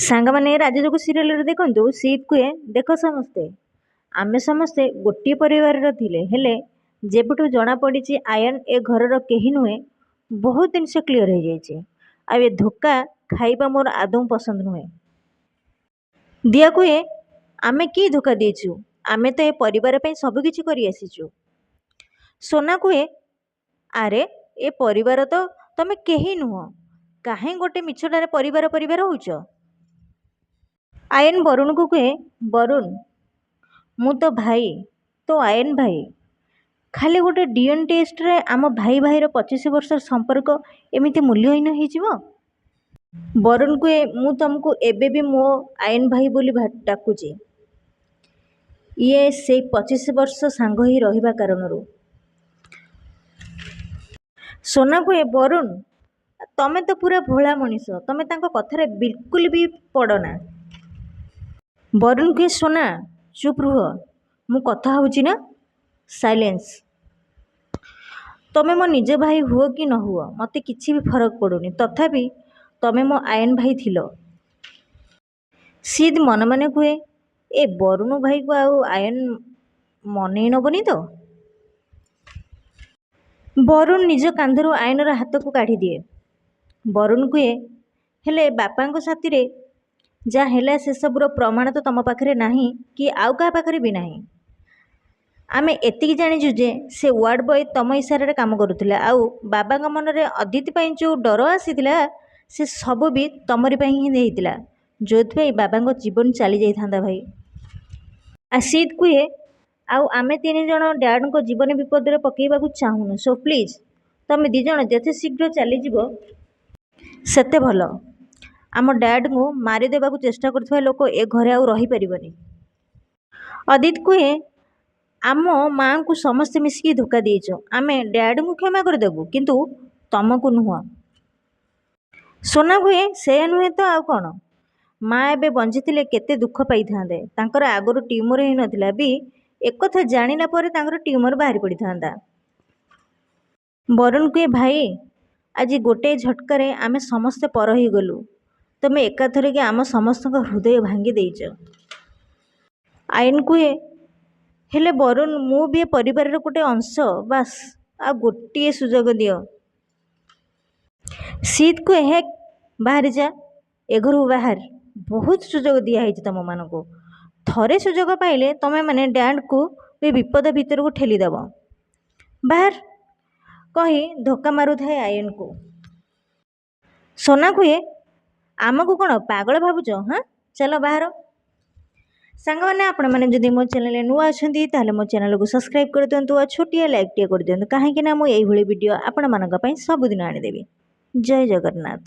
ସାଙ୍ଗମାନେ ରାଜଯୋଗ ସିରିଏଲରେ ଦେଖନ୍ତୁ ସିଦ୍ କୁହେ ଦେଖ ସମସ୍ତେ ଆମେ ସମସ୍ତେ ଗୋଟିଏ ପରିବାରର ଥିଲେ ହେଲେ ଯେବେଠୁ ଜଣାପଡ଼ିଛି ଆୟନ ଏ ଘରର କେହି ନୁହେଁ ବହୁତ ଜିନିଷ କ୍ଲିଅର ହେଇଯାଇଛି। ଆଉ ଏ ଧୋକା ଖାଇବା ମୋର ଆଦୌ ପସନ୍ଦ ନୁହେଁ। ଦିଆ କୁହେ ଆମେ କି ଧୋକା ଦେଇଛୁ, ଆମେ ତ ଏ ପରିବାର ପାଇଁ ସବୁକିଛି କରି ଆସିଛୁ। ସୋନା କୁହେ ଆରେ ଏ ପରିବାର ତ ତମେ କେହି ନୁହଁ, କାହିଁ ଗୋଟେ ମିଛଟାରେ ପରିବାର ପରିବାର ହଉଛ। ଆୟନ ବରୁଣକୁ କୁହେ ବରୁଣ ମୁଁ ତ ଭାଇ, ତ ଆୟନ ଭାଇ, ଖାଲି ଗୋଟେ ଡିଏନ୍ ଟେଷ୍ଟରେ ଆମ ଭାଇ ଭାଇର 25 ବର୍ଷର ସମ୍ପର୍କ ଏମିତି ମୂଲ୍ୟହୀନ ହେଇଯିବ। ବରୁଣ କୁହେ ମୁଁ ତମକୁ ଏବେ ବି ମୋ ଆୟନ ଭାଇ ବୋଲି ଡାକୁଛି, ଇଏ ସେଇ 25 ବର୍ଷ ସାଙ୍ଗ ହିଁ ରହିବା କାରଣରୁ। ସୋନା କୁହେ ବରୁଣ ତମେ ତ ପୁରା ଭୋଳା ମଣିଷ, ତମେ ତାଙ୍କ କଥାରେ ବିଲକୁଲ ବି ପଡ଼ନା। ବରୁଣ କୁହେ ସୋନା ଚୁପ୍ ରୁହ, ମୁଁ କଥା ହେଉଛି ନା। ସାଇଲେନ୍ସ। ତମେ ମୋ ନିଜ ଭାଇ ହୁଅ କି ନ ହୁଅ ମୋତେ କିଛି ବି ଫରକ ପଡ଼ୁନି, ତଥାପି ତମେ ମୋ ଆୟନ ଭାଇ ଥିଲ। ସିଦ୍ ମନେ ମନେ କୁହେ ଏ ବରୁଣ ଭାଇକୁ ଆଉ ଆୟନ ମନେଇ ନେବନି ତ। ବରୁଣ ନିଜ କାନ୍ଧରୁ ଆୟନର ହାତକୁ କାଢ଼ିଦିଏ। ବରୁଣ କୁହେ ହେଲେ ବାପାଙ୍କ ସାଥିରେ ଯାହା ହେଲା ସେସବୁର ପ୍ରମାଣ ତ ତମ ପାଖରେ ନାହିଁ କି ଆଉ କାହା ପାଖରେ ବି ନାହିଁ। ଆମେ ଏତିକି ଜାଣିଛୁ ଯେ ସେ ୱାର୍ଡ଼ ବୟ ତମ ଇସାରାରେ କାମ କରୁଥିଲା, ଆଉ ବାବାଙ୍କ ମନରେ ଅଦିତି ପାଇଁ ଯେଉଁ ଡର ଆସିଥିଲା ସେ ସବୁ ବି ତମରି ପାଇଁ ହିଁ ହେଇଥିଲା, ଯେଉଁଥିପାଇଁ ବାବାଙ୍କ ଜୀବନ ଚାଲି ଯାଇଥାନ୍ତା ଭାଇ। ସିଦ୍ କୁହେ ଆଉ ଆମେ 3 ଜଣ ଡ୍ୟାଡଙ୍କ ଜୀବନ ବିପଦରେ ପକାଇବାକୁ ଚାହୁଁନୁ, ସୋ ପ୍ଲିଜ୍ ତମେ 2 ଜଣ ଯେତେ ଶୀଘ୍ର ଚାଲିଯିବ ସେତେ ଭଲ। ଆମ ଡ୍ୟାଡଙ୍କୁ ମାରିଦେବାକୁ ଚେଷ୍ଟା କରୁଥିବା ଲୋକ ଏ ଘରେ ଆଉ ରହିପାରିବନି। ଅଦିତି କୁହେ ଆମ ମାଆଙ୍କୁ ସମସ୍ତେ ମିଶିକି ଧୋକା ଦେଇଛ, ଆମେ ଡ୍ୟାଡଙ୍କୁ କ୍ଷମା କରିଦେବୁ କିନ୍ତୁ ତମକୁ ନୁହଁ। ସୋନା କୁହେ ସେୟା ନୁହେଁ ତ ଆଉ କ'ଣ, ମା ଏବେ ବଞ୍ଚିଥିଲେ କେତେ ଦୁଃଖ ପାଇଥାନ୍ତେ, ତାଙ୍କର ଆଗରୁ ଟ୍ୟୁମର ହେଇନଥିଲା ବି ଏକଥା ଜାଣିଲା ପରେ ତାଙ୍କର ଟ୍ୟୁମର ବାହାରି ପଡ଼ିଥାନ୍ତା। ବରୁଣ କୁହେ ଭାଇ ଆଜି ଗୋଟିଏ ଝଟକାରେ ଆମେ ସମସ୍ତେ ପର ହେଇଗଲୁ, ତମେ ଏକାଥରକେ ଆମ ସମସ୍ତଙ୍କ ହୃଦୟ ଭାଙ୍ଗି ଦେଇଛ। ଆୟନ କୁହେ ହେଲେ ବରୁଣ ମୁଁ ବି ଏ ପରିବାରର ଗୋଟେ ଅଂଶ, ବାସ୍ ଆଉ ଗୋଟିଏ ସୁଯୋଗ ଦିଅ। ସିଦ୍ କୁହେ ହେ ବାହାରି ଯା, ଏ ଘରୁ ବାହାର, ବହୁତ ସୁଯୋଗ ଦିଆହେଇଛି ତମମାନଙ୍କୁ, ଥରେ ସୁଯୋଗ ପାଇଲେ ତମେ ମାନେ ଡ୍ୟାଡଙ୍କୁ ବି ବିପଦ ଭିତରକୁ ଠେଲିଦେବ, ବାହାର କହି ଧୋକା ମାରୁଥାଏ ଆୟନକୁ। ସୋନା କୁହେ ଆମକୁ କ'ଣ ପାଗଳ ଭାବୁଛ, ହଁ ଚାଲ ବାହାର। ସାଙ୍ଗମାନେ ଆପଣମାନେ ଯଦି ମୋ ଚ୍ୟାନେଲରେ ନୂଆ ଅଛନ୍ତି ତାହେଲେ ମୋ ଚ୍ୟାନେଲକୁ ସବସ୍କ୍ରାଇବ୍ କରିଦିଅନ୍ତୁ ଆଉ ଛୋଟିଆ ଲାଇକ୍ଟିଏ କରିଦିଅନ୍ତୁ, କାହିଁକିନା ମୁଁ ଏଇଭଳି ଭିଡ଼ିଓ ଆପଣମାନଙ୍କ ପାଇଁ ସବୁଦିନ ଆଣିଦେବି। ଜୟ ଜଗନ୍ନାଥ।